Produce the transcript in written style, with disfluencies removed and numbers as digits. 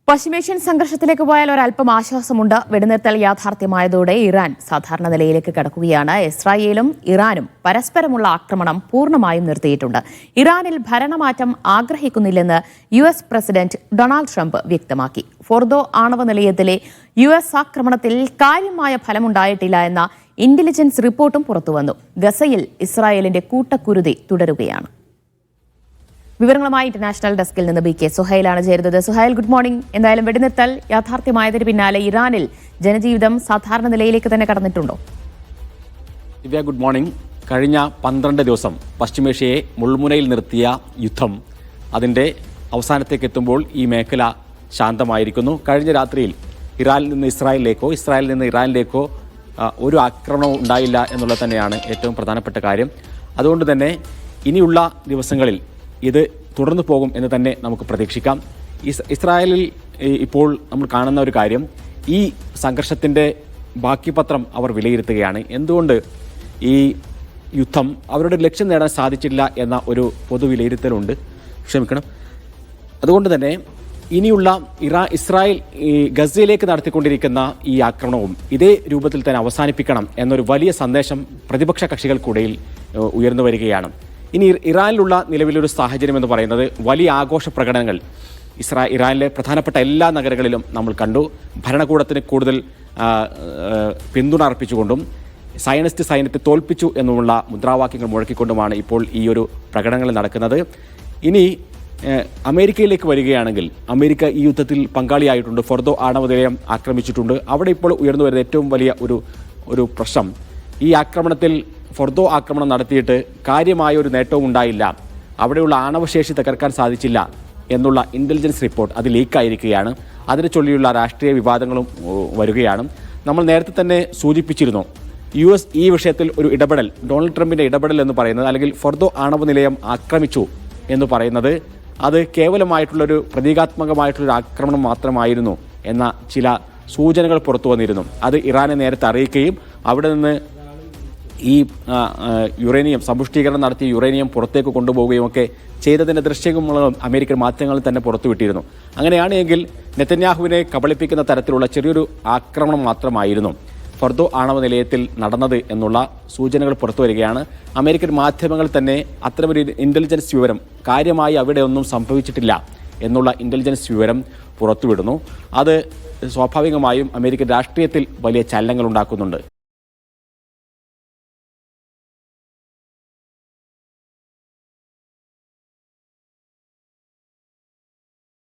പശ്ചിമേഷ്യൻ സംഘർഷത്തിലേക്ക് പോയാൽ ഒരല്പം ആശ്വാസമുണ്ട്. വെടിനിർത്തൽ യാഥാർത്ഥ്യമായതോടെ ഇറാൻ സാധാരണ നിലയിലേക്ക് കടക്കുകയാണ്. ഇസ്രായേലും ഇറാനും പരസ്പരമുള്ള ആക്രമണം പൂർണ്ണമായും നിർത്തിയിട്ടുണ്ട്. ഇറാനിൽ ഭരണമാറ്റം ആഗ്രഹിക്കുന്നില്ലെന്ന് US പ്രസിഡന്റ് ഡൊണാൾഡ് ട്രംപ് വ്യക്തമാക്കി. ഫോർദോ ആണവ നിലയത്തിലെ US ആക്രമണത്തിൽ കാര്യമായ ഫലമുണ്ടായിട്ടില്ല എന്ന ഇന്റലിജൻസ് റിപ്പോർട്ടും പുറത്തുവന്നു. ഗസയിൽ ഇസ്രായേലിന്റെ കൂട്ടക്കുരുതി തുടരുകയാണ്. വിവരങ്ങളുമായി ഇന്റർനാഷണൽ ഡെസ്കിൽ നിന്ന് BK സുഹൈലാണ് ചേരുന്നത്. Suhail, good morning. എന്തായാലും വെടിനിർത്തൽ യാഥാർത്ഥ്യമായതിന് പിന്നാലെ ഇറാനിൽ ജനജീവിതം സാധാരണ നിലയിലേക്ക് തന്നെ കടന്നിട്ടുണ്ടോ? ദിവ്യ, ഗുഡ് മോർണിംഗ്. കഴിഞ്ഞ 12 ദിവസം പശ്ചിമേഷ്യയെ മുൾമുനയിൽ നിർത്തിയ യുദ്ധം അതിൻ്റെ അവസാനത്തേക്ക് എത്തുമ്പോൾ ഈ മേഖല ശാന്തമായിരിക്കുന്നു. കഴിഞ്ഞ രാത്രിയിൽ ഇറാനിൽ നിന്ന് ഇസ്രായേലിലേക്കോ ഇസ്രായേലിൽ നിന്ന് ഇറാനിലേക്കോ ഒരു ആക്രമണവും ഉണ്ടായില്ല എന്നുള്ളത് തന്നെയാണ് ഏറ്റവും പ്രധാനപ്പെട്ട കാര്യം. അതുകൊണ്ട് തന്നെ ഇനിയുള്ള ദിവസങ്ങളിൽ ഇത് തുടർന്നു പോകും എന്ന് തന്നെ നമുക്ക് പ്രതീക്ഷിക്കാം. ഇസ്രായേലിൽ ഇപ്പോൾ നമ്മൾ കാണുന്ന ഒരു കാര്യം, ഈ സംഘർഷത്തിൻ്റെ ബാക്കി പത്രം അവർ വിലയിരുത്തുകയാണ്. എന്തുകൊണ്ട് ഈ യുദ്ധം അവരുടെ ലക്ഷ്യം നേടാൻ സാധിച്ചില്ല എന്ന ഒരു പൊതു വിലയിരുത്തലുണ്ട്. അതുകൊണ്ട് തന്നെ ഇനിയുള്ള ഇസ്രായേൽ ഗസയിലേക്ക് നടത്തിക്കൊണ്ടിരിക്കുന്ന ഈ ആക്രമണവും ഇതേ രൂപത്തിൽ തന്നെ അവസാനിപ്പിക്കണം എന്നൊരു വലിയ സന്ദേശം പ്രതിപക്ഷ കക്ഷികൾക്കിടയിൽ ഉയർന്നു വരികയാണ്. ഇനി ഇറാനിലുള്ള നിലവിലൊരു സാഹചര്യം എന്ന് പറയുന്നത് വലിയ ആഘോഷ പ്രകടനങ്ങൾ ഇറാനിലെ പ്രധാനപ്പെട്ട എല്ലാ നഗരങ്ങളിലും നമ്മൾ കണ്ടു. ഭരണകൂടത്തിന് കൂടുതൽ പിന്തുണ അർപ്പിച്ചുകൊണ്ടും സൈന്യത്തെ തോൽപ്പിച്ചു എന്നുമുള്ള മുദ്രാവാക്യങ്ങൾ മുഴക്കിക്കൊണ്ടുമാണ് ഇപ്പോൾ ഈ ഒരു പ്രകടനങ്ങൾ നടക്കുന്നത്. ഇനി അമേരിക്കയിലേക്ക് വരികയാണെങ്കിൽ അമേരിക്ക ഈ യുദ്ധത്തിൽ പങ്കാളിയായിട്ടുണ്ട്. ഫോർദോ ആണവ നിലയം ആക്രമിച്ചിട്ടുണ്ട്. അവിടെ ഇപ്പോൾ ഉയർന്നു വരുന്ന ഏറ്റവും വലിയ ഒരു പ്രശ്നം, ഈ ആക്രമണത്തിൽ ഫോർദോ ആക്രമണം നടത്തിയിട്ട് കാര്യമായ ഒരു നേട്ടവും ഉണ്ടായില്ല, അവിടെയുള്ള ആണവശേഷി തകർക്കാൻ സാധിച്ചില്ല എന്നുള്ള ഇന്റലിജൻസ് റിപ്പോർട്ട് അത് ലീക്കായിരിക്കുകയാണ്. അതിനെ ചൊല്ലിയുള്ള രാഷ്ട്രീയ വിവാദങ്ങളും വരികയാണ്. നമ്മൾ നേരത്തെ തന്നെ സൂചിപ്പിച്ചിരുന്നു, US ഈ വിഷയത്തിൽ ഒരു ഇടപെടൽ, ഡൊണാൾഡ് ട്രംപിൻ്റെ ഇടപെടൽ എന്ന് പറയുന്നത്, അല്ലെങ്കിൽ ഫോർദോ ആണവ നിലയം ആക്രമിച്ചു എന്ന് പറയുന്നത് അത് കേവലമായിട്ടുള്ളൊരു പ്രതീകാത്മകമായിട്ടുള്ളൊരു ആക്രമണം മാത്രമായിരുന്നു എന്ന ചില സൂചനകൾ പുറത്തു വന്നിരുന്നു. അത് ഇറാനെ നേരത്തെ അറിയിക്കുകയും അവിടെ നിന്ന് ഈ യുറേനിയം സമ്പുഷ്ടീകരണം നടത്തിയ യുറേനിയം പുറത്തേക്ക് കൊണ്ടുപോവുകയും ഒക്കെ ചെയ്തതിൻ്റെ ദൃശ്യങ്ങളും അമേരിക്കൻ മാധ്യമങ്ങളിൽ തന്നെ പുറത്തുവിട്ടിരുന്നു. അങ്ങനെയാണെങ്കിൽ നെതന്യാഹുവിനെ കബളിപ്പിക്കുന്ന തരത്തിലുള്ള ചെറിയൊരു ആക്രമണം മാത്രമായിരുന്നു ഫോർദോ ആണവ നിലയത്തിൽ നടന്നത് എന്നുള്ള സൂചനകൾ പുറത്തു വരികയാണ്. അമേരിക്കൻ മാധ്യമങ്ങൾ തന്നെ അത്തരമൊരു ഇന്റലിജൻസ് വിവരം, കാര്യമായി അവിടെ ഒന്നും സംഭവിച്ചിട്ടില്ല എന്നുള്ള ഇന്റലിജൻസ് വിവരം പുറത്തുവിടുന്നു. അത് സ്വാഭാവികമായും അമേരിക്കൻ രാഷ്ട്രീയത്തിൽ വലിയ ചലനങ്ങൾ ഉണ്ടാക്കുന്നുണ്ട്.